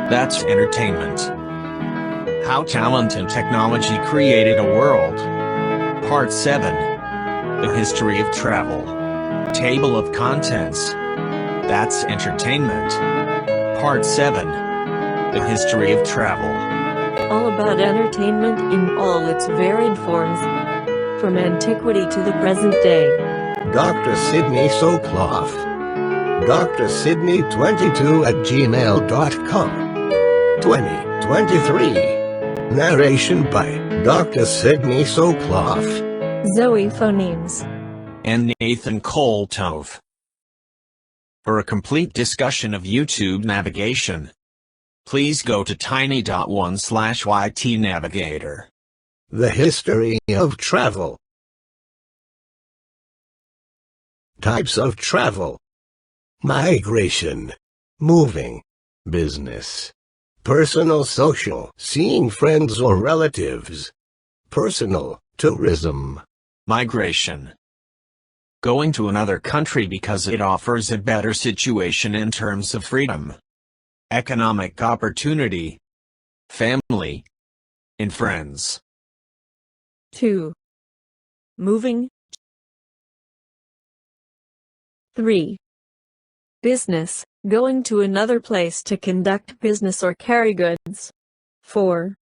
That's entertainment. How talent and technology created a world. Part 7. The history of travel. Table of contents. That's entertainment. Part 7. The history of travel. All about entertainment in all its varied forms, from antiquity to the present day. Dr. Sydney Soclof. Dr. Sydney 22 at gmail.com. 2023. Narration by Dr. Sydney Soclof. Zoe Phonemes. And Nathan Koltov. For a complete discussion of YouTube navigation, please go to tiny.1/ytnavigator. The history of travel. Types of travel. Migration. Moving. Business. Personal social, seeing friends or relatives. Personal, tourism. Migration. Going to another country because it offers a better situation in terms of freedom, economic opportunity, family, and friends. 2. Moving. 3. Business, going to another place to conduct business or carry goods. 4.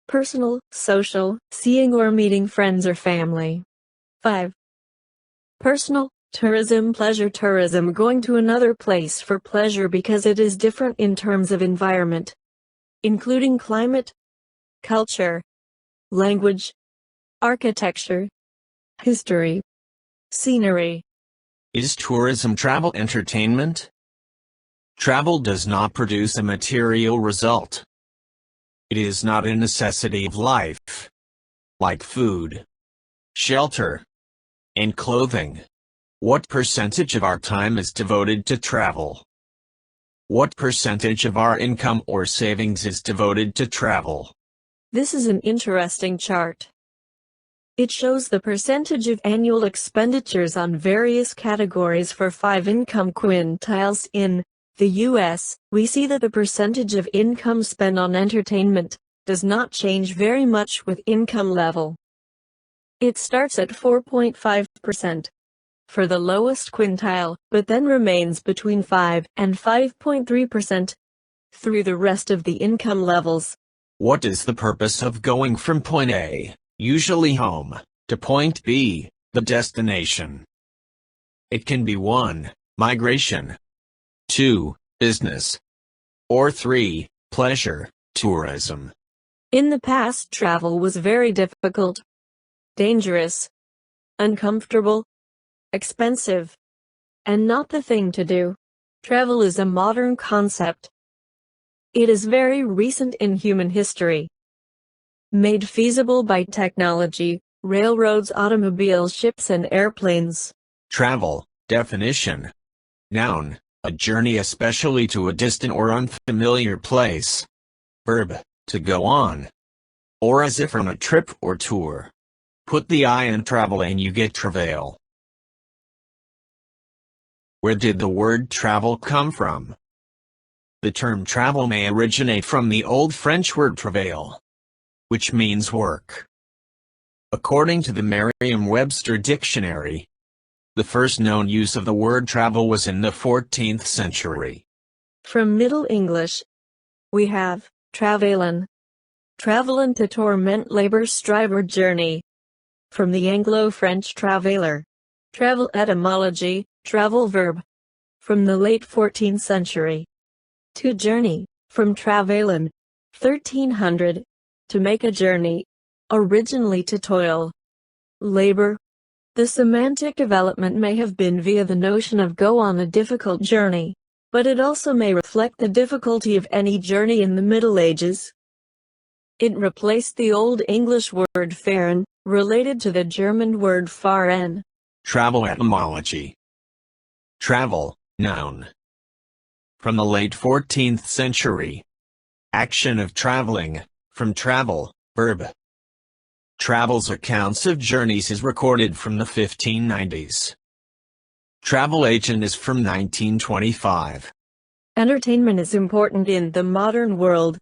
Personal, social, seeing or meeting friends or family. 5. Personal, tourism, pleasure tourism, going to another place for pleasure because it is different in terms of environment, including climate, culture, language, architecture, history, scenery. Is tourism travel entertainment? Travel does not produce a material result. It is not a necessity of life, like food, shelter, and clothing. What percentage of our time is devoted to travel? What percentage of our income or savings is devoted to travel? This is an interesting chart. It shows the percentage of annual expenditures on various categories for 5 income quintiles in the U.S. We see that the percentage of income spent on entertainment does not change very much with income level. It starts at 4.5% for the lowest quintile, but then remains between 5 and 5.3% through the rest of the income levels. What is the purpose of going from point A, usually home, to point B, the destination? It can be 1. Migration, 2. Business, or 3. Pleasure, tourism. In the past, travel was very difficult, dangerous, uncomfortable, expensive, and not the thing to do. Travel is a modern concept. It is very recent in human history. Made feasible by technology, railroads, automobiles, ships, and airplanes. Travel, definition. Noun, a journey especially to a distant or unfamiliar place. Verb, to go on, or as if on a trip or tour. Put the I in travel and you get travail. Where did the word travel come from? The term travel may originate from the Old French word travail, which means work. According to the Merriam-Webster dictionary, the first known use of the word travel was in the 14th century. From Middle English, we have travailen. Travailen, to torment, labor, strive, or journey. From the Anglo-French travailer. Travel etymology, travel verb. From the late 14th century. To journey, from travailen, 1300. To make a journey, originally to toil. Labor. The semantic development may have been via the notion of go on a difficult journey, but it also may reflect the difficulty of any journey in the Middle Ages. It replaced the Old English word fahren, related to the German word fahren. Travel etymology. Travel, noun. From the late 14th century. Action of traveling, from travel, verb. Travel's accounts of journeys is recorded from the 1590s. Travel agent is from 1925. Entertainment is important in the modern world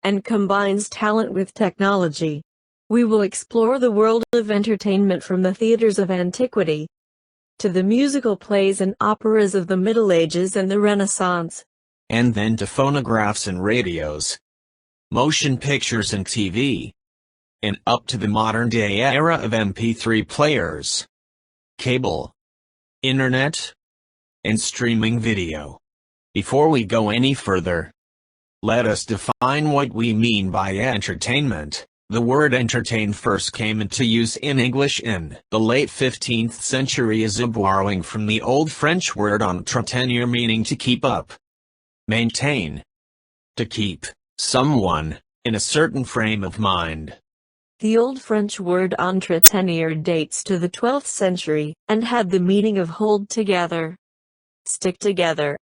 and combines talent with technology. We will explore the world of entertainment from the theaters of antiquity to the musical plays and operas of the Middle Ages and the Renaissance, and then to phonographs and radios, motion pictures and TV, and up to the modern-day era of MP3 players, cable, internet, and streaming video. Before we go any further, let us define what we mean by entertainment. The word entertain first came into use in English in the late 15th century as a borrowing from the Old French word entretenir, meaning to keep up, maintain, to keep someone in a certain frame of mind. The Old French word entretenir dates to the 12th century and had the meaning of hold together, stick together,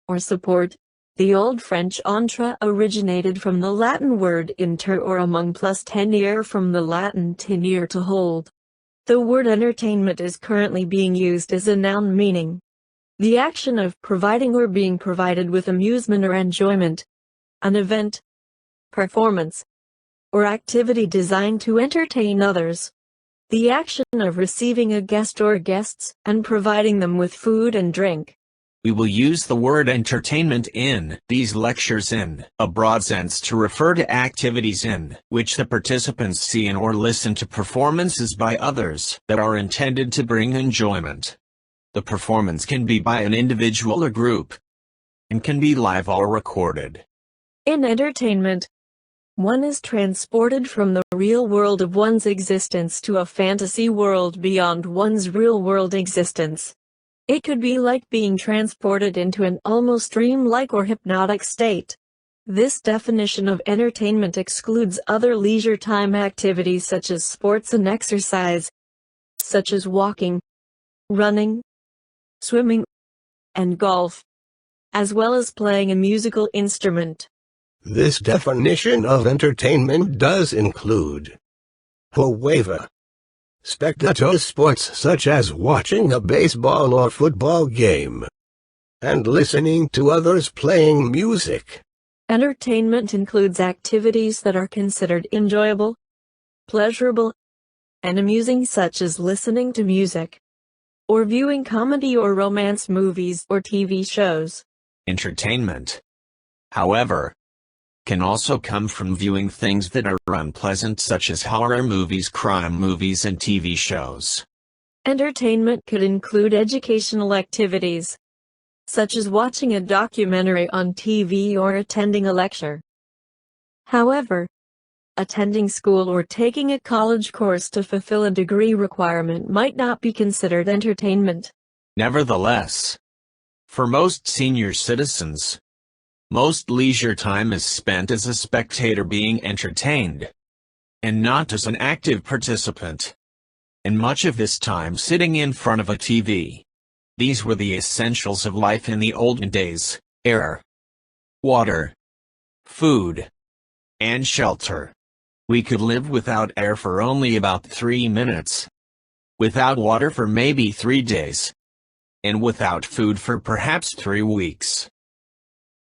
or support. The Old French entre originated from the Latin word inter or among plus tenere from the Latin tenere to hold. The word entertainment is currently being used as a noun meaning the action of providing or being provided with amusement or enjoyment, an event, performance, or activity designed to entertain others. The action of receiving a guest or guests and providing them with food and drink. We will use the word entertainment in these lectures in a broad sense to refer to activities in which the participants see and or listen to performances by others that are intended to bring enjoyment. The performance can be by an individual or group, and can be live or recorded. In entertainment, one is transported from the real world of one's existence to a fantasy world beyond one's real-world existence. It could be like being transported into an almost dream-like or hypnotic state. This definition of entertainment excludes other leisure time activities such as sports and exercise, such as walking, running, swimming, and golf, as well as playing a musical instrument. This definition of entertainment does include, however, spectator sports such as watching a baseball or football game, and listening to others playing music. Entertainment includes activities that are considered enjoyable, pleasurable, and amusing, such as listening to music, or viewing comedy or romance movies or TV shows. Entertainment, however, can also come from viewing things that are unpleasant, such as horror movies, crime movies, and TV shows. Entertainment could include educational activities, such as watching a documentary on TV or attending a lecture. However, attending school or taking a college course to fulfill a degree requirement might not be considered entertainment. Nevertheless, for most senior citizens, most leisure time is spent as a spectator being entertained, and not as an active participant, and much of this time sitting in front of a TV. These were the essentials of life in the olden days: air, water, food, and shelter. We could live without air for only about 3 minutes, without water for maybe 3 days, and without food for perhaps 3 weeks.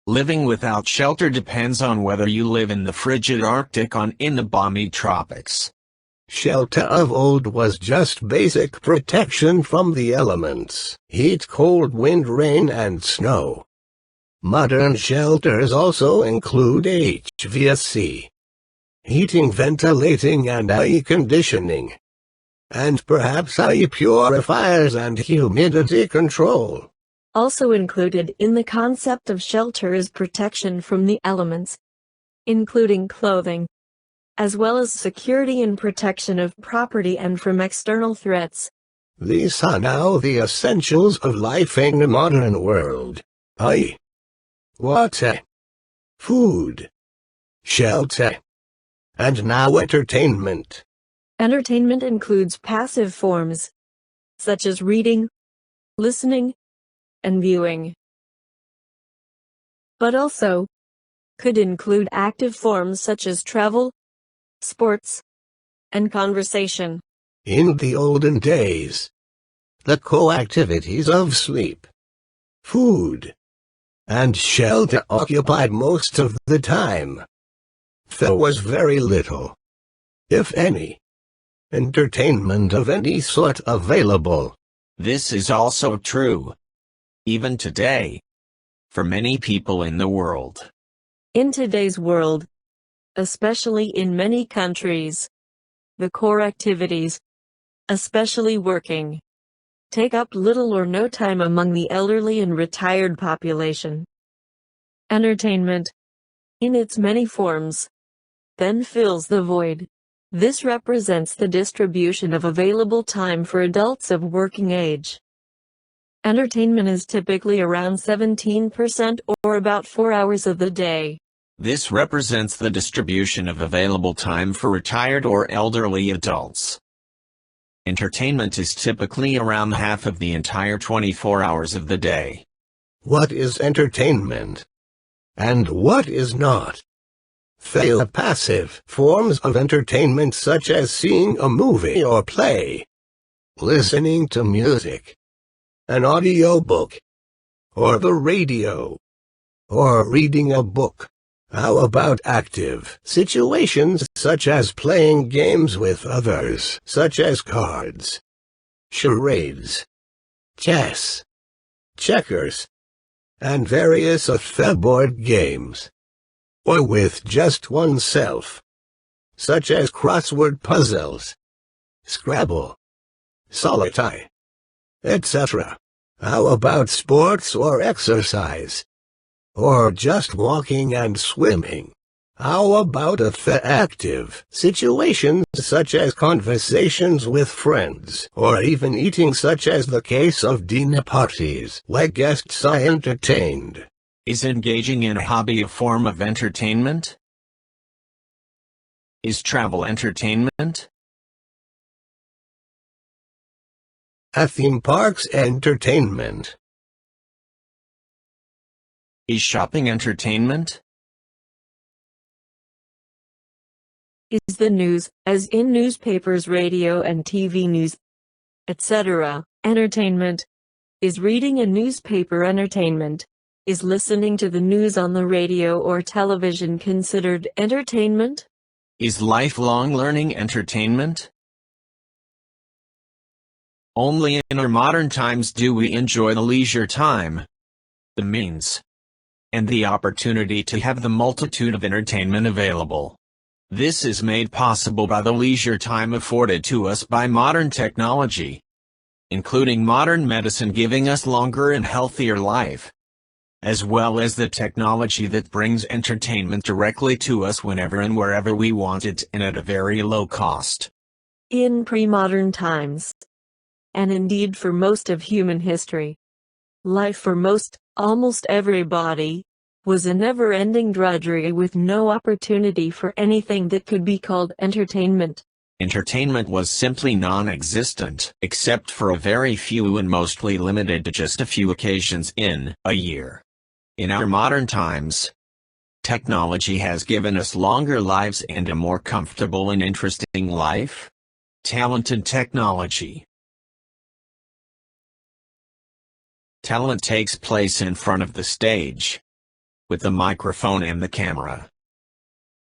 Living without shelter depends on whether you live in the frigid Arctic or in the balmy tropics. Shelter of old was just basic protection from the elements: heat, cold, wind, rain, and snow. Modern shelters also include HVAC, heating, ventilating, and air conditioning, and perhaps air purifiers and humidity control. Also included in the concept of shelter is protection from the elements, including clothing, as well as security and protection of property and from external threats. These are now the essentials of life in the modern world: air, water, food, shelter, and now entertainment. Entertainment includes passive forms, such as reading, listening, and viewing, but also could include active forms such as travel, sports, and conversation. In the olden days, the co-activities of sleep, food, and shelter occupied most of the time. There was very little, if any, entertainment of any sort available. This is also true, even today, for many people in the world. In today's world, especially in many countries, the core activities, especially working, take up little or no time among the elderly and retired population. Entertainment, in its many forms, then fills the void. This represents the distribution of available time for adults of working age. Entertainment is typically around 17% or about 4 hours of the day. This represents the distribution of available time for retired or elderly adults. Entertainment is typically around half of the entire 24 hours of the day. What is entertainment? And what is not? There are passive forms of entertainment such as seeing a movie or play, listening to music, an audiobook, or the radio, or reading a book. How about active situations such as playing games with others, such as cards, charades, chess, checkers, and various other board games? Or with just oneself, such as crossword puzzles, Scrabble, Solitaire, etc. How about sports or exercise? Or just walking and swimming? How about other active situations such as conversations with friends, or even eating, such as the case of dinner parties where guests are entertained? Is engaging in a hobby a form of entertainment? Is travel entertainment? Are theme parks entertainment? Is shopping entertainment? Is the news, as in newspapers, radio and TV news, etc., entertainment? Is reading a newspaper entertainment? Is listening to the news on the radio or television considered entertainment? Is lifelong learning entertainment? Only in our modern times do we enjoy the leisure time, the means, and the opportunity to have the multitude of entertainment available. This is made possible by the leisure time afforded to us by modern technology, including modern medicine giving us longer and healthier life, as well as the technology that brings entertainment directly to us whenever and wherever we want it and at a very low cost. In pre-modern times, and indeed for most of human history, life for almost everybody, was a never-ending drudgery with no opportunity for anything that could be called entertainment. Entertainment was simply non-existent, except for a very few and mostly limited to just a few occasions in a year. In our modern times, technology has given us longer lives and a more comfortable and interesting life. Talented technology. Talent takes place in front of the stage, with the microphone and the camera.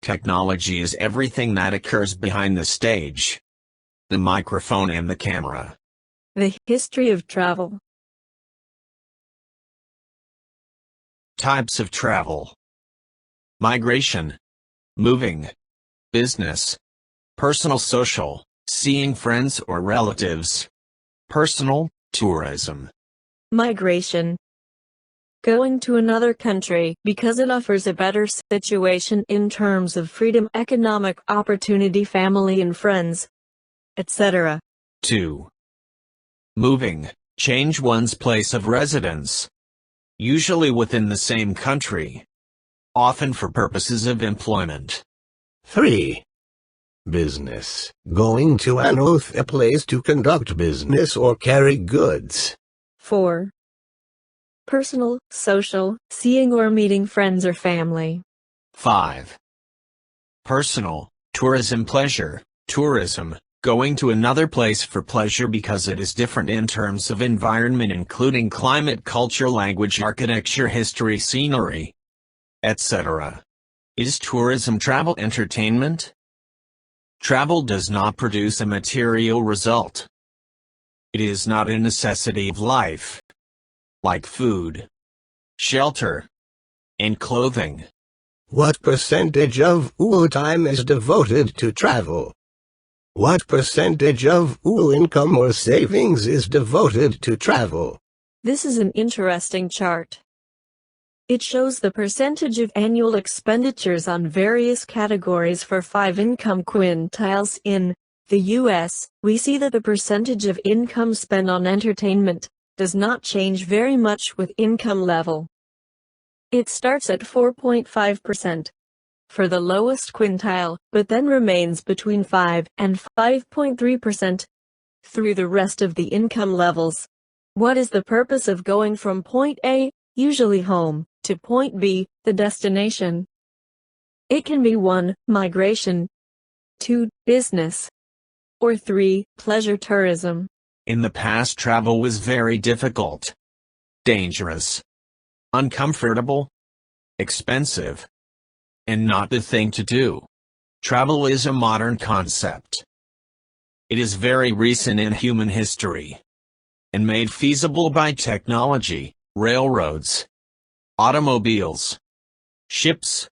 Technology is everything that occurs behind the stage, the microphone and the camera. The history of travel. Types of travel. Migration, moving, business, personal, social, seeing friends or relatives, personal, tourism. Migration. Going to another country because it offers a better situation in terms of freedom, economic opportunity, family and friends, etc. 2. Moving, change one's place of residence, usually within the same country, often for purposes of employment. 3. Business, going to a place to conduct business or carry goods. 4. Personal, social, seeing or meeting friends or family. 5. Personal, tourism, pleasure, tourism, Going to another place for pleasure because it is different in terms of environment, including climate, culture, language, architecture, history, scenery, etc. Is tourism travel entertainment? Travel does not produce a material result. It is not a necessity of life, like food, shelter, and clothing. What percentage of time is devoted to travel? What percentage of income or savings is devoted to travel? This is an interesting chart. It shows the percentage of annual expenditures on various categories for 5 income quintiles. In the U.S., we see that the percentage of income spent on entertainment does not change very much with income level. It starts at 4.5% for the lowest quintile, but then remains between 5 and 5.3% through the rest of the income levels. What is the purpose of going from point A, usually home, to point B, the destination? It can be 1, migration, 2, business, or 3, pleasure tourism. In the past, travel was very difficult, dangerous, uncomfortable, expensive, and not the thing to do. Travel is a modern concept. It is very recent in human history, and made feasible by technology, railroads, automobiles, ships,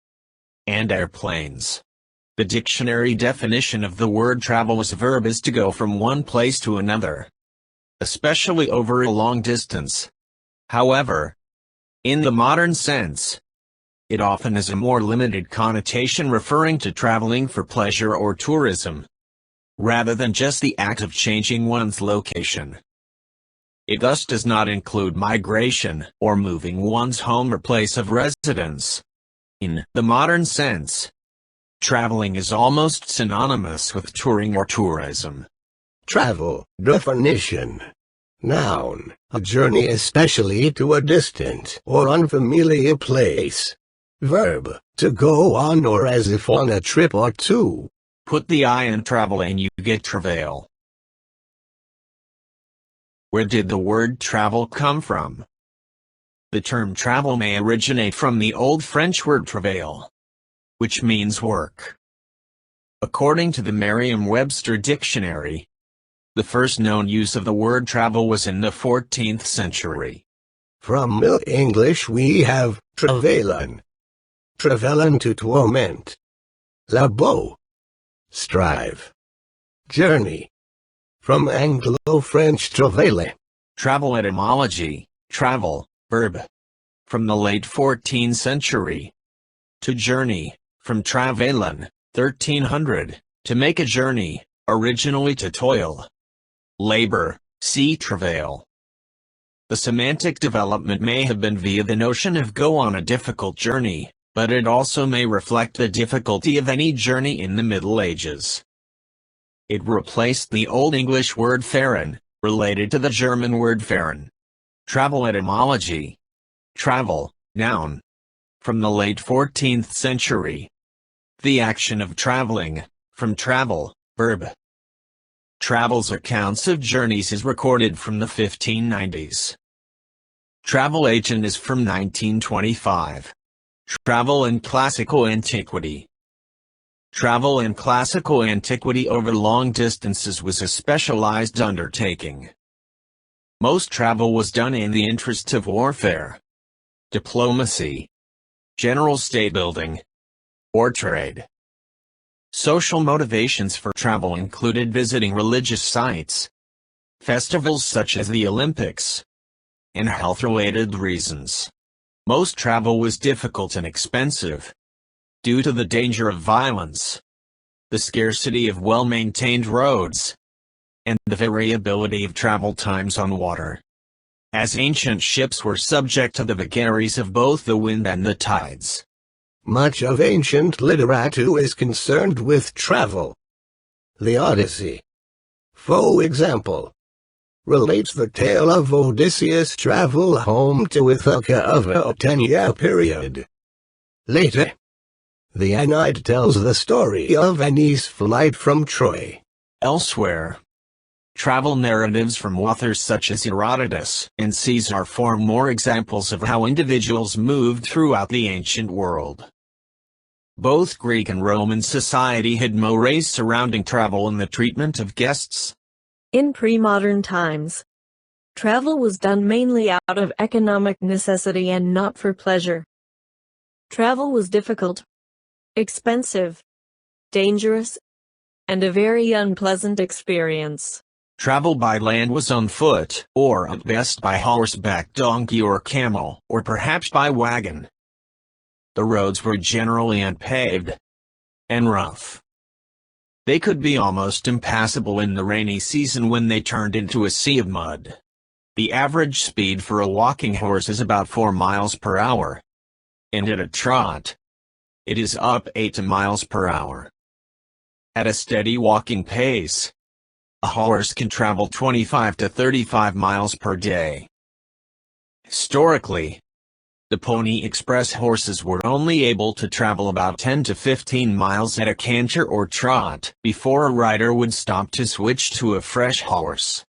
and airplanes. The dictionary definition of the word travel as a verb is to go from one place to another, especially over a long distance. However, in the modern sense, it often has a more limited connotation, referring to traveling for pleasure or tourism, rather than just the act of changing one's location. It thus does not include migration or moving one's home or place of residence. In the modern sense, traveling is almost synonymous with touring or tourism. Travel. Definition. Noun. A journey, especially to a distant or unfamiliar place. Verb. To go on or as if on a trip or two. Put the I in travel and you get travail. Where did the word travel come from? The term travel may originate from the Old French word travail, which means work. According to the Merriam-Webster dictionary, the first known use of the word travel was in the 14th century. From Middle English we have travailen. Travailen, to torment. Labo. Strive. Journey. From Anglo-French travailler. Travel etymology, travel, verb. From the late 14th century. To journey, from travailen, 1300, to make a journey, originally to toil. Labor, see travail. The semantic development may have been via the notion of go on a difficult journey, but it also may reflect the difficulty of any journey in the Middle Ages. It replaced the Old English word fahren, related to the German word fahren. Travel etymology. Travel, noun. From the late 14th century. The action of traveling, from travel, verb. Travel's accounts of journeys is recorded from the 1590s. Travel agent is from 1925. Travel in classical antiquity. Travel in classical antiquity over long distances was a specialized undertaking. Most travel was done in the interests of warfare, diplomacy, general state building, or trade. Social motivations for travel included visiting religious sites, festivals such as the Olympics, and health-related reasons. Most travel was difficult and expensive, due to the danger of violence, the scarcity of well-maintained roads, and the variability of travel times on water. As ancient ships were subject to the vagaries of both the wind and the tides. Much of ancient literature is concerned with travel. The Odyssey, for example, relates the tale of Odysseus' travel home to Ithaca over a 10-year period. Later, the Aeneid tells the story of Aeneas' flight from Troy. Elsewhere, travel narratives from authors such as Herodotus and Caesar form more examples of how individuals moved throughout the ancient world. Both Greek and Roman society had mores surrounding travel and the treatment of guests. In pre-modern times, travel was done mainly out of economic necessity and not for pleasure. Travel was difficult, expensive, dangerous, and a very unpleasant experience. Travel by land was on foot, or at best by horseback, donkey or camel, or perhaps by wagon. The roads were generally unpaved and rough. They could be almost impassable in the rainy season when they turned into a sea of mud. The average speed for a walking horse is about 4 miles per hour. And at a trot, it is up 8 miles per hour. At a steady walking pace, a horse can travel 25 to 35 miles per day. Historically, the Pony Express horses were only able to travel about 10 to 15 miles at a canter or trot before a rider would stop to switch to a fresh horse.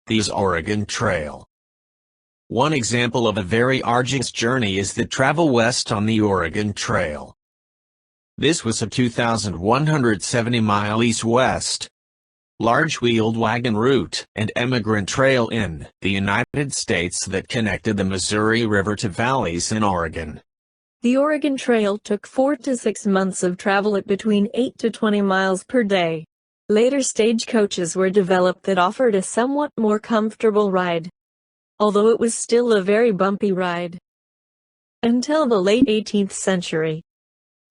The Oregon Trail. One example of a very arduous journey is the travel west on the Oregon Trail. This was a 2,170-mile east-west, large-wheeled wagon route and emigrant trail in the United States that connected the Missouri River to valleys in Oregon. The Oregon Trail took 4 to 6 months of travel at between 8 to 20 miles per day. Later stagecoaches were developed that offered a somewhat more comfortable ride, although it was still a very bumpy ride. Until the late 18th century,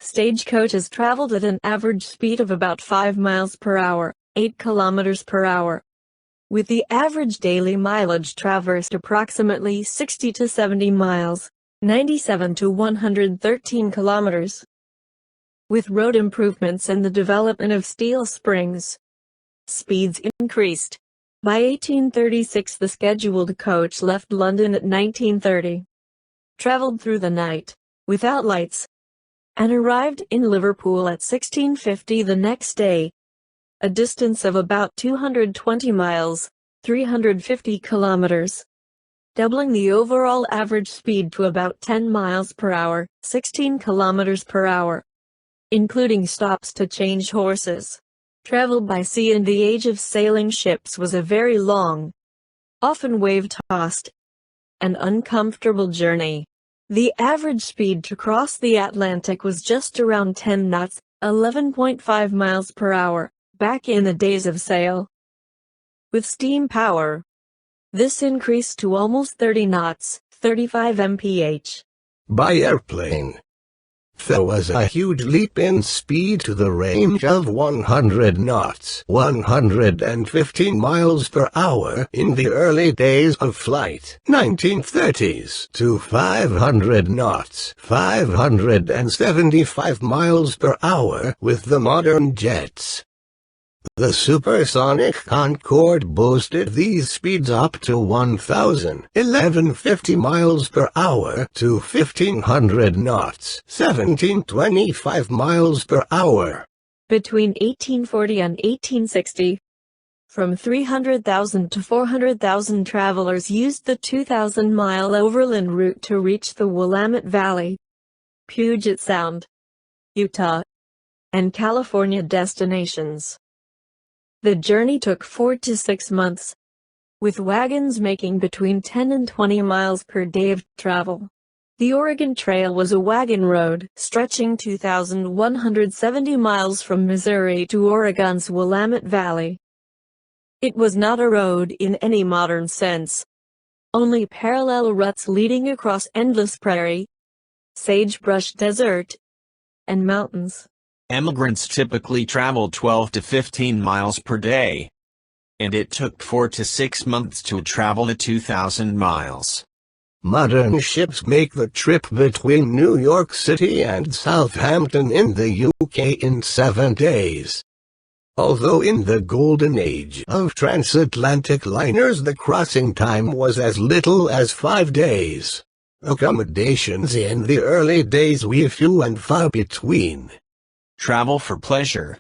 stagecoaches traveled at an average speed of about 5 miles per hour, 8 kilometers per hour, with the average daily mileage traversed approximately 60 to 70 miles, 97 to 113 kilometers. With road improvements and the development of steel springs, speeds increased. By 1836 the scheduled coach left London at 19:30, traveled through the night, without lights, and arrived in Liverpool at 16:50 the next day, a distance of about 220 miles, 350 kilometers, doubling the overall average speed to about 10 miles per hour, 16 kilometers per hour, including stops to change horses. Travel by sea in the age of sailing ships was a very long, often wave-tossed, and uncomfortable journey. The average speed to cross the Atlantic was just around 10 knots, 11.5 miles per hour, back in the days of sail. With steam power, this increased to almost 30 knots, 35 mph. By airplane, there was a huge leap in speed to the range of 100 knots, 115 miles per hour in the early days of flight, 1930s, to 500 knots, 575 miles per hour with the modern jets. The supersonic Concorde boosted these speeds up to 1,150 miles per hour to 1,500 knots, 1,725 miles per hour. Between 1840 and 1860, from 300,000 to 400,000 travelers used the 2,000-mile overland route to reach the Willamette Valley, Puget Sound, Utah, and California destinations. The journey took 4 to 6 months, with wagons making between 10 and 20 miles per day of travel. The Oregon Trail was a wagon road stretching 2,170 miles from Missouri to Oregon's Willamette Valley. It was not a road in any modern sense, only parallel ruts leading across endless prairie, sagebrush desert, and mountains. Emigrants typically traveled 12 to 15 miles per day, and it took 4 to 6 months to travel the 2,000 miles. Modern ships make the trip between New York City and Southampton in the UK in 7 days. Although in the golden age of transatlantic liners the crossing time was as little as 5 days. Accommodations in the early days were few and far between. Travel for pleasure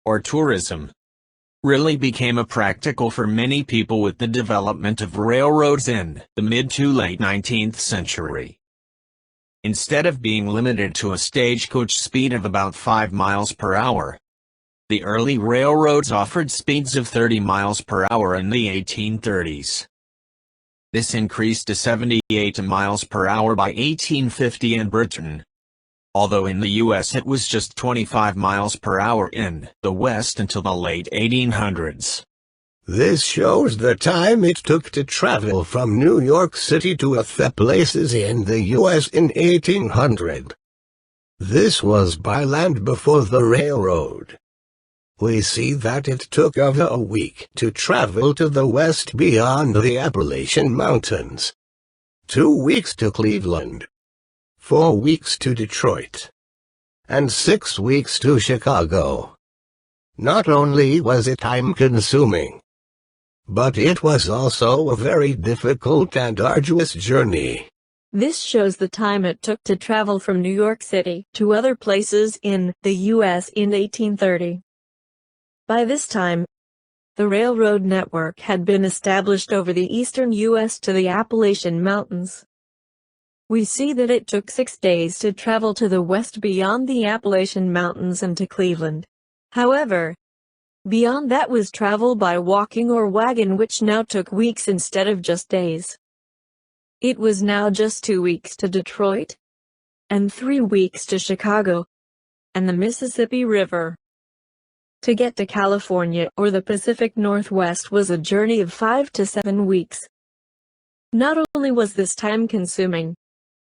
or tourism really became practical for many people with the development of railroads in the mid to late 19th century. Instead of being limited to a stagecoach speed of about 5 miles per hour, the early railroads offered speeds of 30 miles per hour in the 1830s. This increased to 78 miles per hour by 1850 in Britain, although in the US it was just 25 miles per hour in the West until the late 1800s. This shows the time it took to travel from New York City to other places in the US in 1800. This was by land before the railroad. We see that it took over a week to travel to the west beyond the Appalachian Mountains, 2 weeks to Cleveland, 4 weeks to Detroit, and 6 weeks to Chicago. Not only was it time-consuming, but it was also a very difficult and arduous journey. This shows the time it took to travel from New York City to other places in the U.S. in 1830. By this time, the railroad network had been established over the eastern U.S. to the Appalachian Mountains. We see that it took 6 days to travel to the west beyond the Appalachian Mountains and to Cleveland. However, beyond that was travel by walking or wagon, which now took weeks instead of just days. It was now just 2 weeks to Detroit, and 3 weeks to Chicago, and the Mississippi River. To get to California or the Pacific Northwest was a journey of 5 to 7 weeks. Not only was this time-consuming,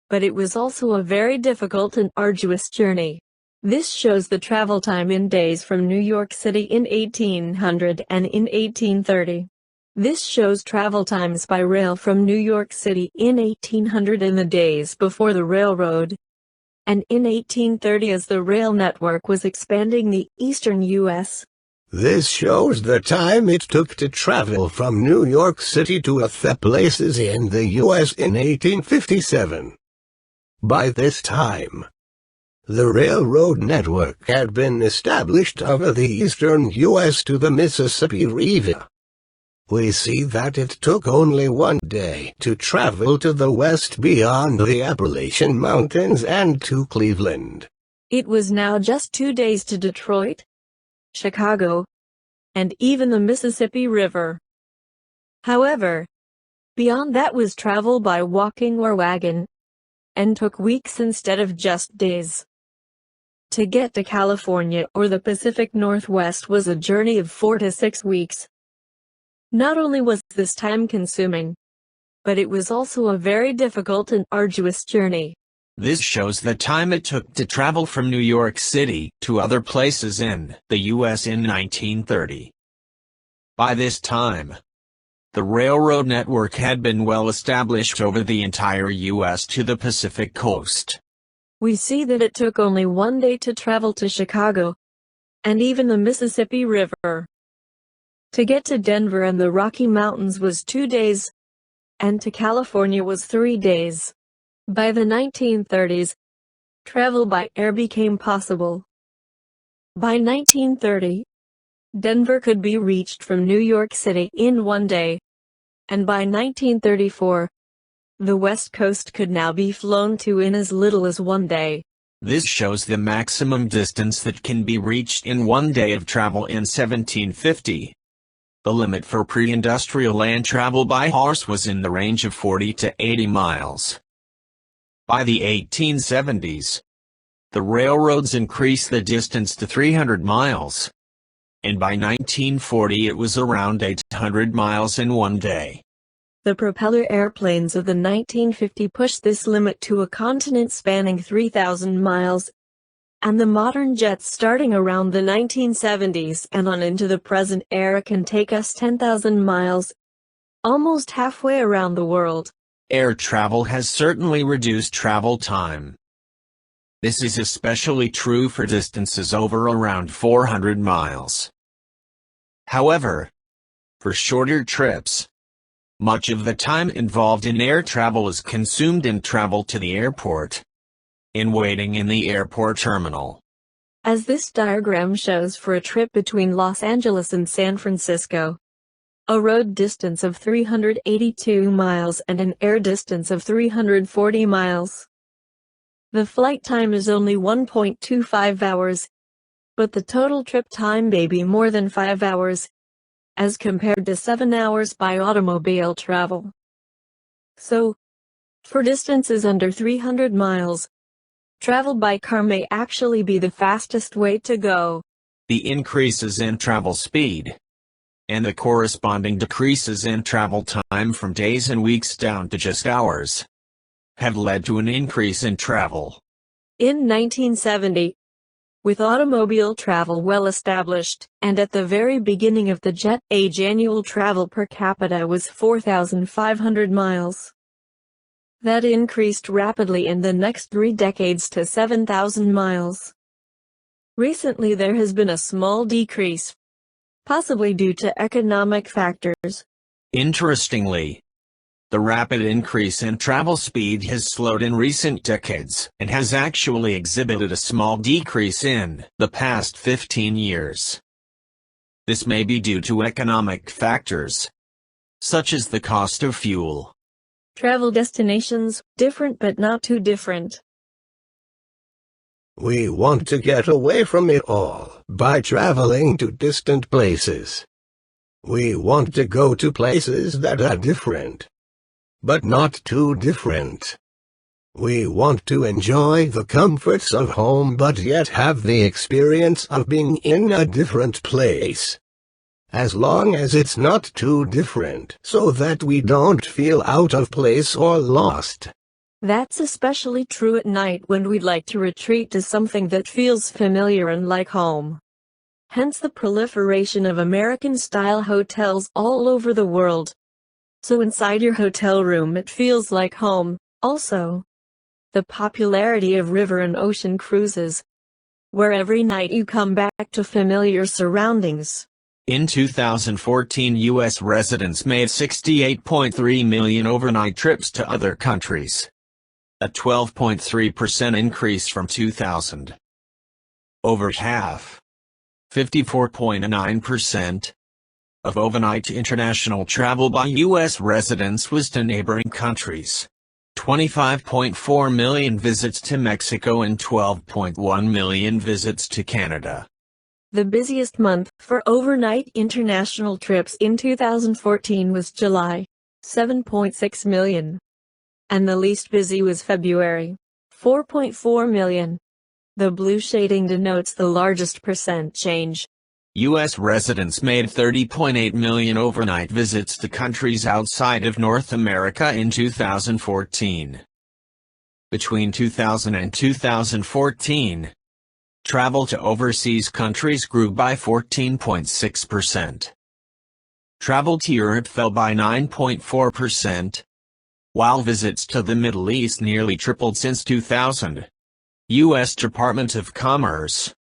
but it was also a very difficult and arduous journey. This shows the travel time in days from New York City in 1800 and in 1830. This shows travel times by rail from New York City in 1800 in the days before the railroad, and in 1830 as the rail network was expanding the eastern U.S. This shows the time it took to travel from New York City to other places in the U.S. in 1857. By this time, the railroad network had been established over the eastern U.S. to the Mississippi River. We see that it took only 1 day to travel to the west beyond the Appalachian Mountains and to Cleveland. It was now just 2 days to Detroit, Chicago, and even the Mississippi River. However, beyond that was travel by walking or wagon, and took weeks instead of just days. To get to California or the Pacific Northwest was a journey of 4 to 6 weeks. Not only was this time-consuming, but it was also a very difficult and arduous journey. This shows the time it took to travel from New York City to other places in the U.S. in 1930. By this time, the railroad network had been well established over the entire U.S. to the Pacific coast. We see that it took only 1 day to travel to Chicago, and even the Mississippi River. To get to Denver and the Rocky Mountains was 2 days, and to California was 3 days. By the 1930s, travel by air became possible. By 1930, Denver could be reached from New York City in 1 day, and by 1934, the West Coast could now be flown to in as little as 1 day. This shows the maximum distance that can be reached in 1 day of travel in 1750. The limit for pre-industrial land travel by horse was in the range of 40 to 80 miles. By the 1870s, the railroads increased the distance to 300 miles, and by 1940 it was around 800 miles in 1 day. The propeller airplanes of the 1950 pushed this limit to a continent spanning 3,000 miles, and the modern jets starting around the 1970s and on into the present era can take us 10,000 miles, almost halfway around the world. Air travel has certainly reduced travel time. This is especially true for distances over around 400 miles. However, for shorter trips, much of the time involved in air travel is consumed in travel to the airport, in waiting in the airport terminal, as this diagram shows for a trip between Los Angeles and San Francisco. A road distance of 382 miles and an air distance of 340 miles. The flight time is only 1.25 hours, but the total trip time may be more than 5 hours, as compared to 7 hours by automobile travel. So, for distances under 300 miles, travel by car may actually be the fastest way to go. The increases in travel speed and the corresponding decreases in travel time from days and weeks down to just hours have led to an increase in travel. In 1970, with automobile travel well established, and at the very beginning of the jet age, annual travel per capita was 4,500 miles. That increased rapidly in the next 3 decades to 7,000 miles. Recently there has been a small decrease, possibly due to economic factors. Interestingly, the rapid increase in travel speed has slowed in recent decades and has actually exhibited a small decrease in the past 15 years. This may be due to economic factors, such as the cost of fuel. Travel destinations, different but not too different. We want to get away from it all by traveling to distant places. We want to go to places that are different, but not too different. We want to enjoy the comforts of home but yet have the experience of being in a different place. As long as it's not too different, so that we don't feel out of place or lost. That's especially true at night when we'd like to retreat to something that feels familiar and like home. Hence the proliferation of American-style hotels all over the world. So inside your hotel room it feels like home. Also, the popularity of river and ocean cruises, where every night you come back to familiar surroundings. In 2014, U.S. residents made 68.3 million overnight trips to other countries, a 12.3% increase from 2000. Over half, 54.9%, of overnight international travel by U.S. residents was to neighboring countries. 25.4 million visits to Mexico and 12.1 million visits to Canada. The busiest month for overnight international trips in 2014 was July, 7.6 million. And the least busy was February, 4.4 million. The blue shading denotes the largest percent change. U.S. residents made 30.8 million overnight visits to countries outside of North America in 2014. Between 2000 and 2014, travel to overseas countries grew by 14.6%. Travel to Europe fell by 9.4%, while visits to the Middle East nearly tripled since 2000. U.S. Department of Commerce,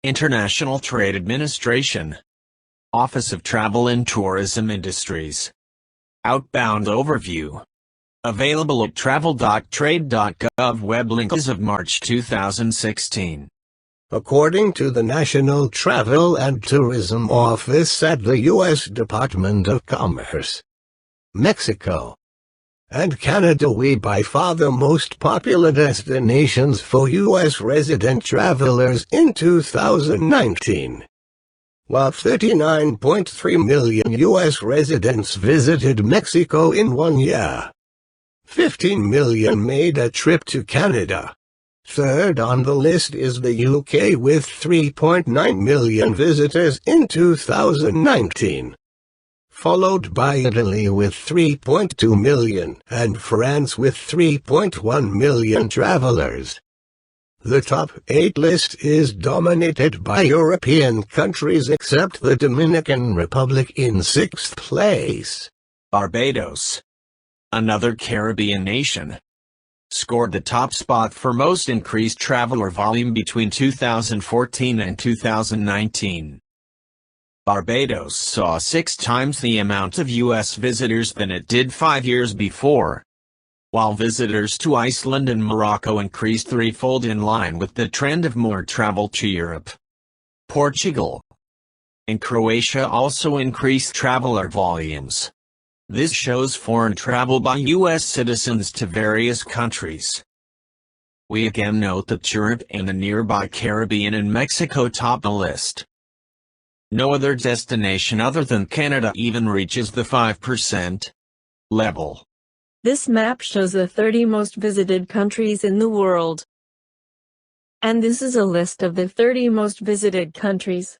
International Trade Administration, Office of Travel and Tourism Industries. Outbound Overview. Available at travel.trade.gov. Web link as of March 2016. According to the National Travel and Tourism Office at the U.S. Department of Commerce, Mexico and Canada were by far the most popular destinations for U.S. resident travelers in 2019. While 39.3 million U.S. residents visited Mexico in 1 year, 15 million made a trip to Canada. Third on the list is the UK with 3.9 million visitors in 2019. Followed by Italy with 3.2 million and France with 3.1 million travelers. The top 8 list is dominated by European countries except the Dominican Republic in 6th place. Barbados, another Caribbean nation, scored the top spot for most increased traveler volume between 2014 and 2019. Barbados saw 6 times the amount of U.S. visitors than it did 5 years before. while visitors to Iceland and Morocco increased threefold in line with the trend of more travel to Europe. Portugal and Croatia also increased traveler volumes. This shows foreign travel by U.S. citizens to various countries. We again note that Europe and the nearby Caribbean and Mexico top the list. No other destination other than Canada even reaches the 5% level. This map shows the 30 most visited countries in the world. And this is a list of the 30 most visited countries.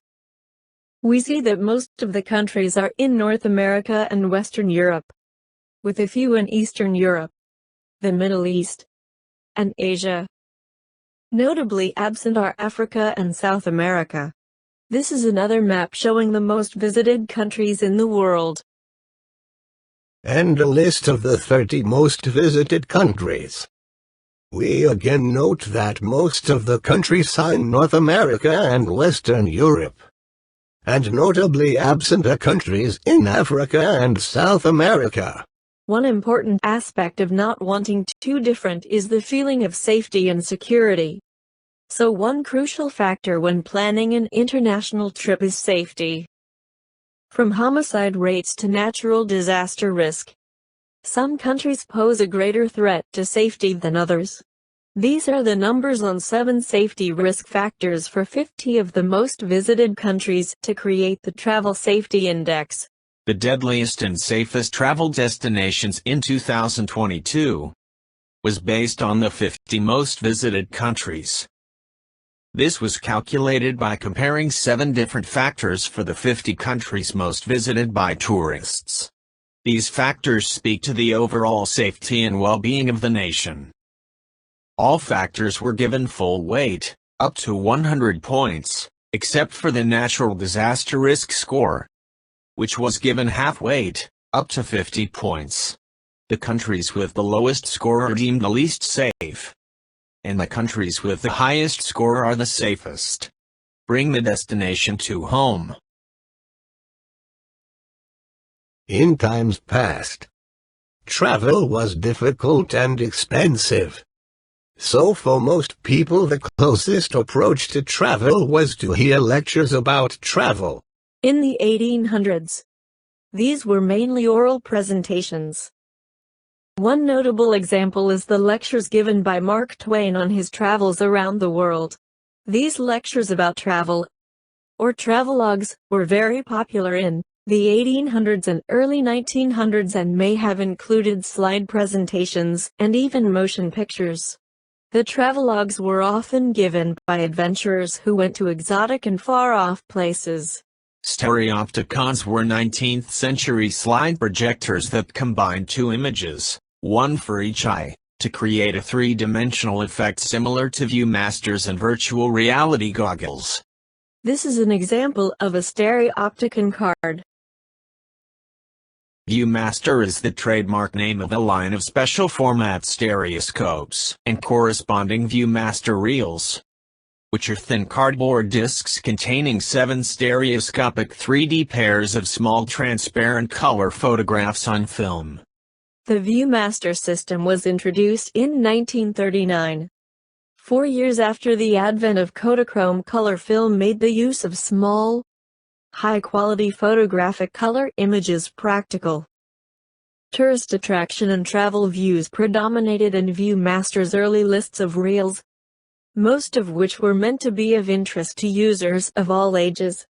We see that most of the countries are in North America and Western Europe, with a few in Eastern Europe, the Middle East, and Asia. Notably absent are Africa and South America. This is another map showing the most visited countries in the world. And a list of the 30 most visited countries. We again note that most of the countries are in North America and Western Europe, and notably absent are countries in Africa and South America. One important aspect of not wanting too different is the feeling of safety and security. So one crucial factor when planning an international trip is safety. From homicide rates to natural disaster risk, some countries pose a greater threat to safety than others. These are the numbers on 7 safety risk factors for 50 of the most visited countries to create the Travel Safety Index. The deadliest and safest travel destinations in 2022 was based on the 50 most visited countries. This was calculated by comparing 7 different factors for the 50 countries most visited by tourists. These factors speak to the overall safety and well-being of the nation. All factors were given full weight, up to 100 points, except for the natural disaster risk score, which was given half weight, up to 50 points. The countries with the lowest score are deemed the least safe, and the countries with the highest score are the safest. Bring the destination to home. In times past, travel was difficult and expensive. So for most people the closest approach to travel was to hear lectures about travel. In the 1800s, these were mainly oral presentations. One notable example is the lectures given by Mark Twain on his travels around the world. These lectures about travel, or travelogues, were very popular in the 1800s and early 1900s and may have included slide presentations and even motion pictures. The travelogues were often given by adventurers who went to exotic and far-off places. Stereopticons were 19th-century slide projectors that combined 2 images, one for each eye, to create a 3-dimensional effect similar to Viewmasters and virtual reality goggles. This is an example of a stereopticon card. Viewmaster is the trademark name of a line of special format stereoscopes and corresponding Viewmaster reels, which are thin cardboard discs containing 7 stereoscopic 3D pairs of small transparent color photographs on film. The Viewmaster system was introduced in 1939. 4 years after the advent of Kodachrome color film made the use of small, high-quality photographic color images practical. Tourist attraction and travel views predominated in Viewmaster's early lists of reels, most of which were meant to be of interest to users of all ages.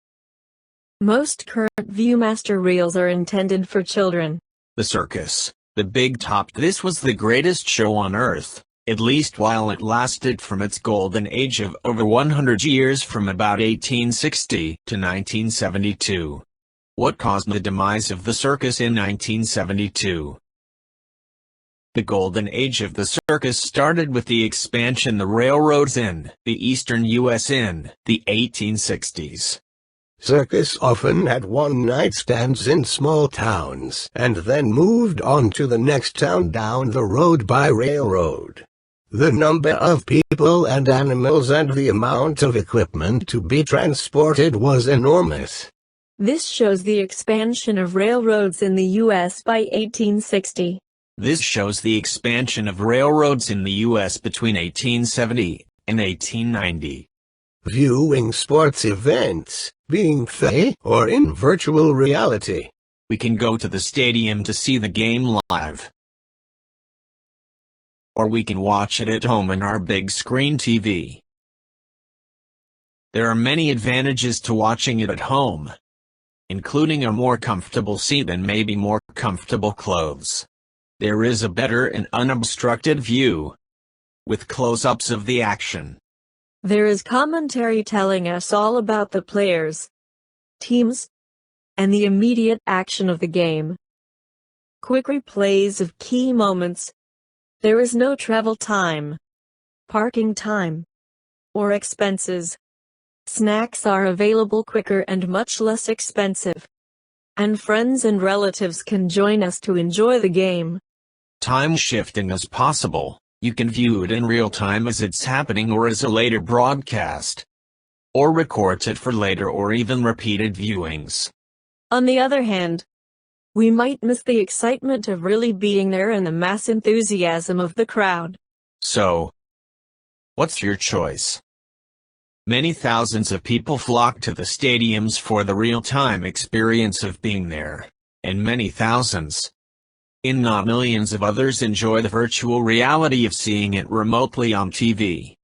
Most current Viewmaster reels are intended for children. The Circus, the Big Top. This was the greatest show on Earth, at least while it lasted from its golden age of over 100 years from about 1860 to 1972. What caused the demise of the circus in 1972? The golden age of the circus started with the expansion of the railroads in the eastern U.S. in the 1860s. Circus often had one-night stands in small towns and then moved on to the next town down the road by railroad. The number of people and animals and the amount of equipment to be transported was enormous. This shows the expansion of railroads in the U.S. by 1860. This shows the expansion of railroads in the U.S. between 1870 and 1890. Viewing sports events, being there or in virtual reality. We can go to the stadium to see the game live. Or we can watch it at home on our big screen TV. There are many advantages to watching it at home, including a more comfortable seat and maybe more comfortable clothes. There is a better and unobstructed view, with close-ups of the action. There is commentary telling us all about the players, teams, and the immediate action of the game. Quick replays of key moments. There is no travel time, parking time, or expenses. Snacks are available quicker and much less expensive. And friends and relatives can join us to enjoy the game. Time shifting is possible. You can view it in real time as it's happening or as a later broadcast. Or records it for later or even repeated viewings. On the other hand, we might miss the excitement of really being there and the mass enthusiasm of the crowd. So, what's your choice? Many thousands of people flock to the stadiums for the real-time experience of being there, and many thousands, and not millions of others enjoy the virtual reality of seeing it remotely on TV.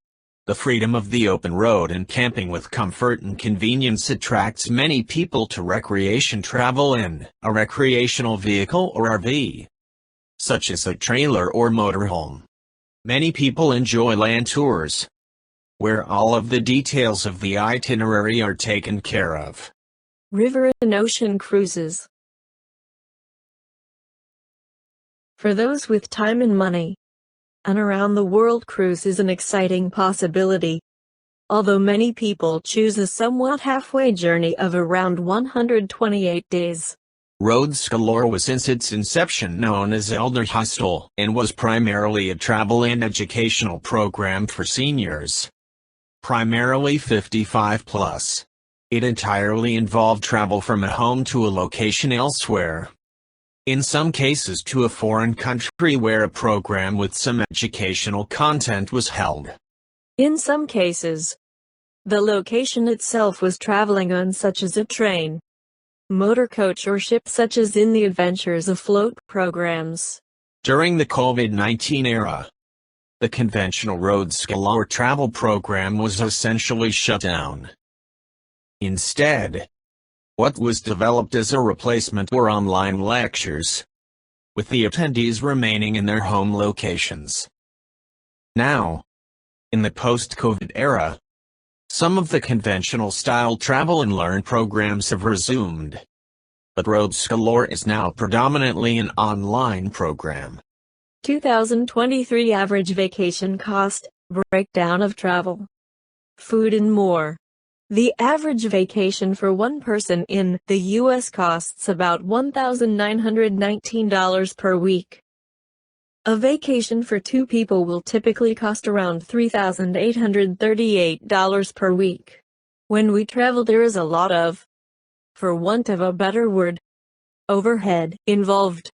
The freedom of the open road and camping with comfort and convenience attracts many people to recreation travel in a recreational vehicle or RV, such as a trailer or motorhome. Many people enjoy land tours, where all of the details of the itinerary are taken care of. River and ocean cruises. For those with time and money, an around-the-world cruise is an exciting possibility. Although many people choose a somewhat halfway journey of around 128 days. Rhodes Galore was since its inception known as Elder Hostel and was primarily a travel and educational program for seniors, primarily 55 plus. It entirely involved travel from a home to a location elsewhere. In some cases to a foreign country where a program with some educational content was held. In some cases, the location itself was traveling on, such as a train, motor coach or ship, such as in the Adventures Afloat programs. During the COVID-19 era, the conventional Rhodes Galore travel program was essentially shut down. Instead, what was developed as a replacement were online lectures, with the attendees remaining in their home locations. Now, in the post-COVID era, some of the conventional style travel and learn programs have resumed. But Rhodes Galore is now predominantly an online program. 2023 average vacation cost, breakdown of travel, food and more. The average vacation for one person in the U.S. costs about $1,919 per week. A vacation for two people will typically cost around $3,838 per week. When we travel, there is a lot of, for want of a better word, overhead involved.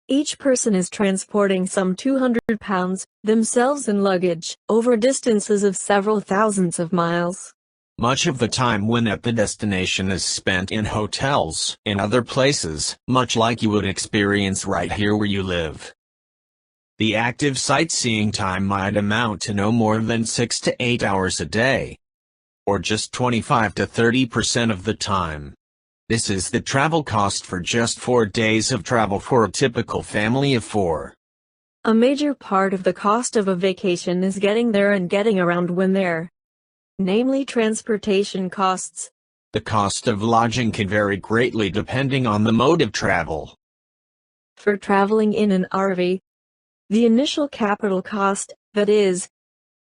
Each person is transporting some 200 pounds, themselves and luggage, over distances of several thousands of miles. Much of the time when at the destination is spent in hotels and other places, much like you would experience right here where you live. The active sightseeing time might amount to no more than 6 to 8 hours a day, or just 25 to 30% of the time. This is the travel cost for just 4 days of travel for a typical family of 4. A major part of the cost of a vacation is getting there and getting around when there. Namely transportation costs. The cost of lodging can vary greatly depending on the mode of travel. For traveling in an RV, the initial capital cost, that is,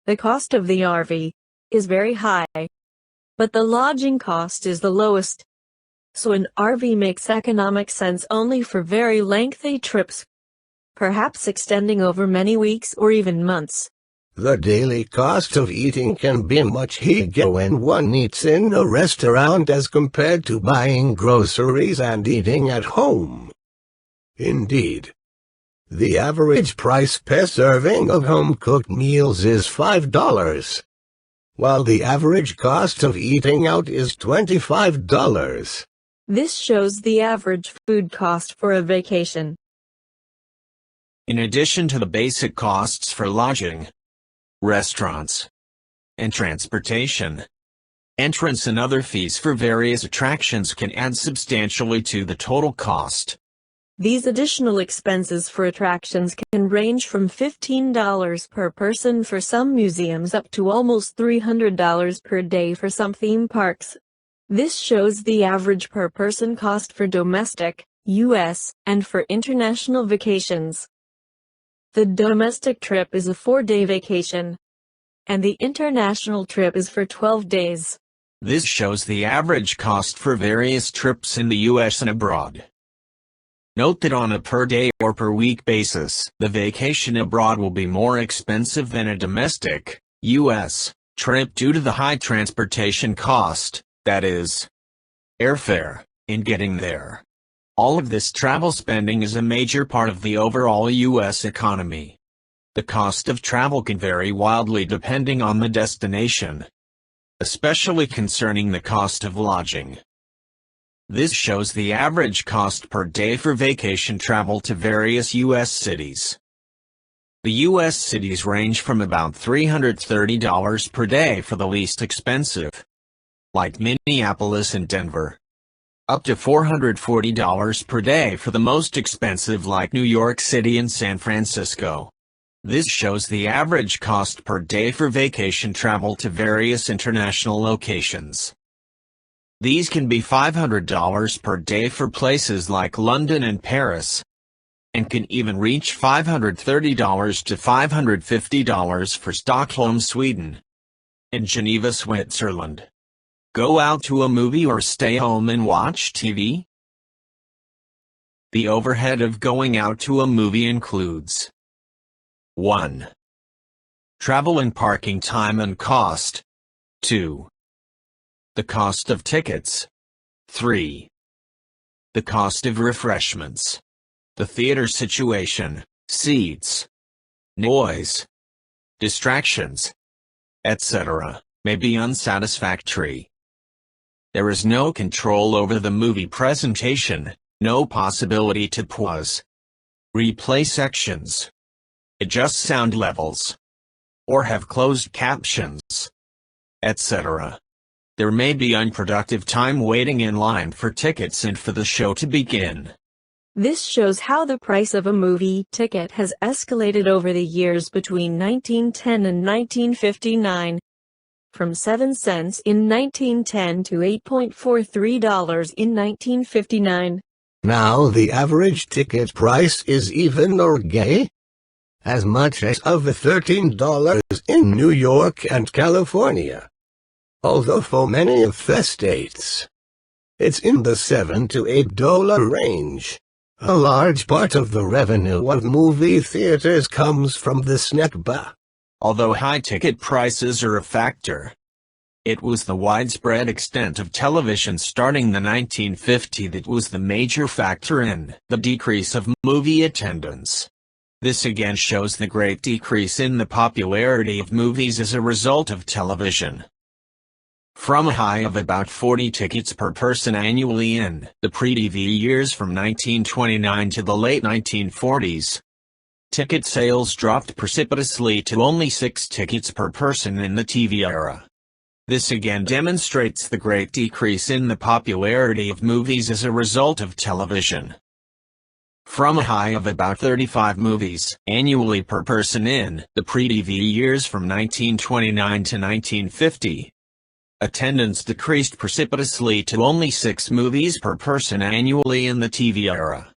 the cost of the RV, is very high. But the lodging cost is the lowest. So an RV makes economic sense only for very lengthy trips, perhaps extending over many weeks or even months. The daily cost of eating can be much higher when one eats in a restaurant as compared to buying groceries and eating at home. Indeed, The average price per serving of home-cooked meals is $5, while the average cost of eating out is $25. This shows the average food cost for a vacation. In addition to the basic costs for lodging, restaurants, and transportation, entrance and other fees for various attractions can add substantially to the total cost. These additional expenses for attractions can range from $15 per person for some museums up to almost $300 per day for some theme parks. This shows the average per person cost for domestic, U.S., and for international vacations. The domestic trip is a 4-day vacation, and the international trip is for 12 days. This shows the average cost for various trips in the U.S. and abroad. Note that on a per-day or per-week basis, the vacation abroad will be more expensive than a domestic, U.S., trip due to the high transportation cost, that is, airfare, in getting there. All of this travel spending is a major part of the overall U.S. economy. The cost of travel can vary wildly depending on the destination, especially concerning the cost of lodging. This shows the average cost per day for vacation travel to various U.S. cities. The U.S. cities range from about $330 per day for the least expensive, like Minneapolis and Denver, up to $440 per day for the most expensive like New York City and San Francisco. This shows the average cost per day for vacation travel to various international locations. These can be $500 per day for places like London and Paris, and can even reach $530 to $550 for Stockholm, Sweden, and Geneva, Switzerland. Go out to a movie or stay home and watch TV? The overhead of going out to a movie includes 1. Travel and parking time and cost. 2. The cost of tickets. 3. The cost of refreshments. The theater situation, seats, noise, distractions, etc., may be unsatisfactory. There is no control over the movie presentation, no possibility to pause, replay sections, adjust sound levels, or have closed captions, etc. There may be unproductive time waiting in line for tickets and for the show to begin. This shows how the price of a movie ticket has escalated over the years between 1910 and 1959, from 7 cents in 1910 to $8.43 in 1959. Now the average ticket price is even or gay, as much as over $13 in New York and California. Although for many of the states, it's in the $7 to $8 range. A large part of the revenue of movie theaters comes from the snack bar. Although high ticket prices are a factor, it was the widespread extent of television starting the 1950s that was the major factor in the decrease of movie attendance. This again shows the great decrease in the popularity of movies as a result of television. From a high of about 40 tickets per person annually in the pre-TV years from 1929 to the late 1940s, ticket sales dropped precipitously to only 6 tickets per person in the TV era. This again demonstrates the great decrease in the popularity of movies as a result of television. From a high of about 35 movies annually per person in the pre-TV years from 1929 to 1950, attendance decreased precipitously to only 6 movies per person annually in the TV era.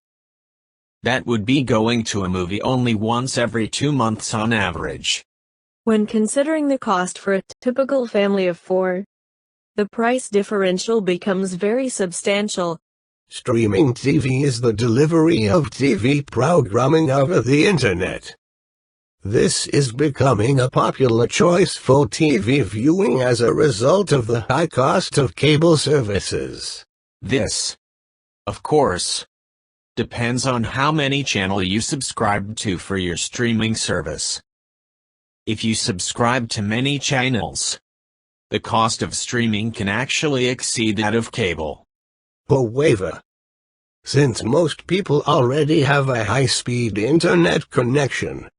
That would be going to a movie only once every 2 months on average. When considering the cost for a typical family of 4, the price differential becomes very substantial. Streaming TV is the delivery of TV programming over the internet. This is becoming a popular choice for TV viewing as a result of the high cost of cable services. This, of course, Depends on how many channels you subscribe to for your streaming service. If you subscribe to many channels, the cost of streaming can actually exceed that of cable. However, since most people already have a high-speed internet connection,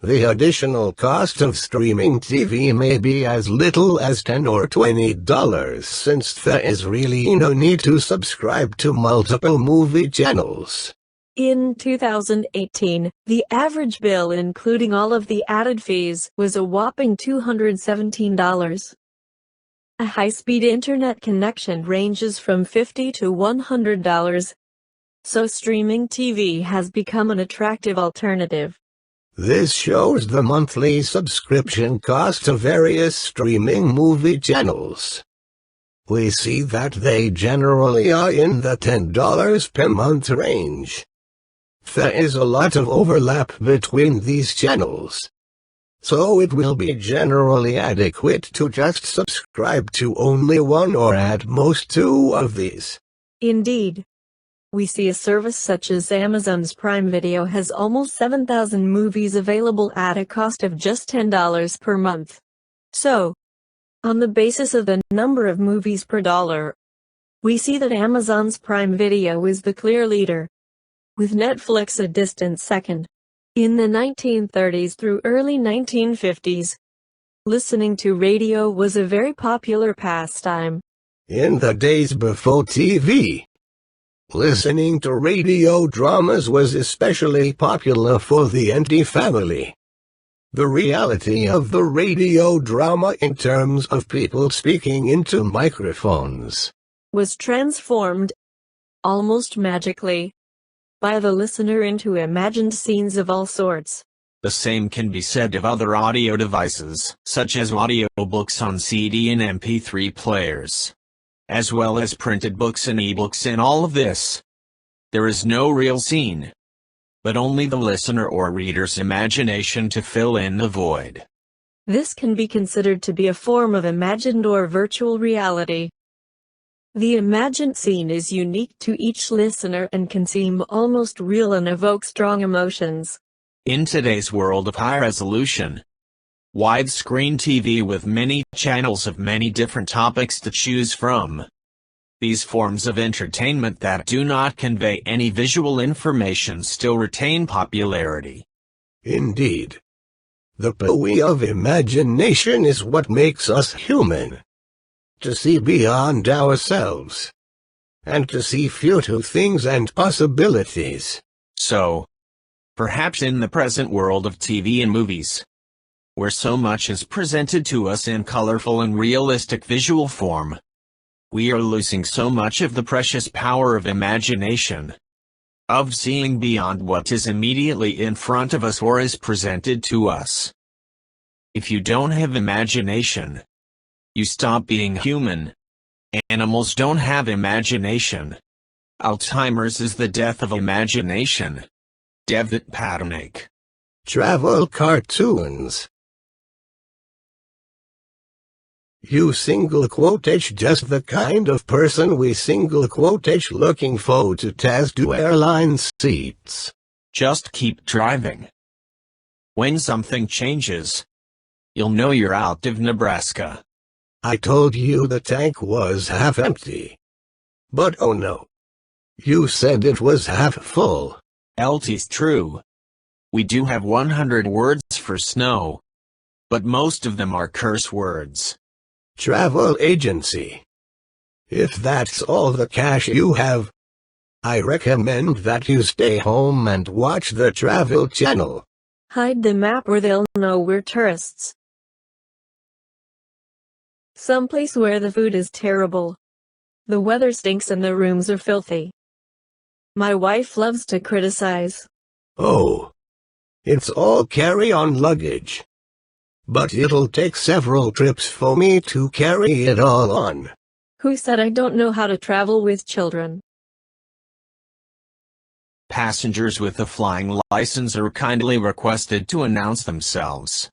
the additional cost of streaming TV may be as little as $10 or $20, since there is really no need to subscribe to multiple movie channels. In 2018, the average bill including all of the added fees was a whopping $217. A high-speed internet connection ranges from $50 to $100, so streaming TV has become an attractive alternative. This shows the monthly subscription cost of various streaming movie channels. We see that they generally are in the $10 per month range. There is a lot of overlap between these channels, so it will be generally adequate to just subscribe to only one or at most two of these. Indeed. We see a service such as Amazon's Prime Video has almost 7,000 movies available at a cost of just $10 per month. So, on the basis of the number of movies per dollar, we see that Amazon's Prime Video is the clear leader, with Netflix a distant second. In the 1930s through early 1950s, listening to radio was a very popular pastime. In the days before TV, listening to radio dramas was especially popular for the NT family. The reality of the radio drama in terms of people speaking into microphones was transformed, almost magically, by the listener into imagined scenes of all sorts. The same can be said of other audio devices, such as audiobooks on CD and MP3 players, as well as printed books and ebooks. In all of this, there is no real scene, but only the listener or reader's imagination to fill in the void. This can be considered to be a form of imagined or virtual reality. The imagined scene is unique to each listener and can seem almost real and evoke strong emotions. In today's world of high resolution, widescreen TV with many channels of many different topics to choose from, these forms of entertainment that do not convey any visual information still retain popularity. Indeed, the power of imagination is what makes us human. To see beyond ourselves, and to see future things and possibilities. So, perhaps in the present world of TV and movies, where so much is presented to us in colorful and realistic visual form, we are losing so much of the precious power of imagination, of seeing beyond what is immediately in front of us or is presented to us. If you don't have imagination, you stop being human. Animals don't have imagination. Alzheimer's is the death of imagination. David Patnaik. Travel cartoons. You single quotage just the kind of person we single quotage looking forward to test to airline seats. Just keep driving. When something changes, you'll know you're out of Nebraska. I told you the tank was half empty. But oh no. You said it was half full. LT's true. We do have 100 words for snow, but most of them are curse words. Travel agency. If that's all the cash you have, I recommend that you stay home and watch the Travel Channel. Hide the map or they'll know we're tourists. Someplace where the food is terrible, the weather stinks and the rooms are filthy. My wife loves to criticize. Oh, it's all carry-on luggage. But it'll take several trips for me to carry it all on. Who said I don't know how to travel with children? Passengers with a flying license are kindly requested to announce themselves.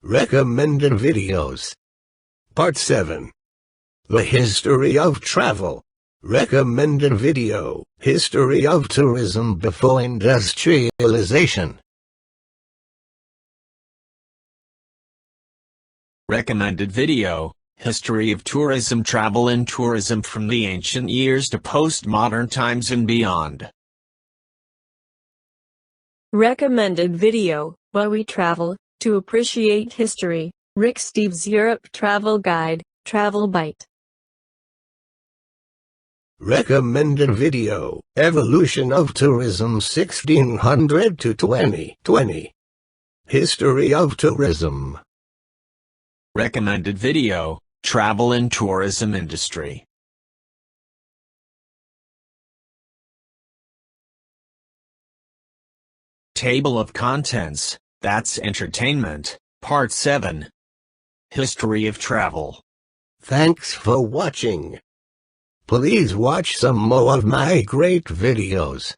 Recommended videos. Part 7. The History of Travel. Recommended video, History of Tourism Before Industrialization. Recommended video, History of Tourism Travel and Tourism from the Ancient Years to Postmodern Times and Beyond. Recommended video, While We Travel, to Appreciate History, Rick Steves' Europe Travel Guide, Travel Bite. Recommended video, Evolution of Tourism 1600 to 2020. History of Tourism. Recommended video, Travel and Tourism Industry. Table of Contents, That's Entertainment, Part 7. History of Travel. Thanks for watching. Please watch some more of my great videos.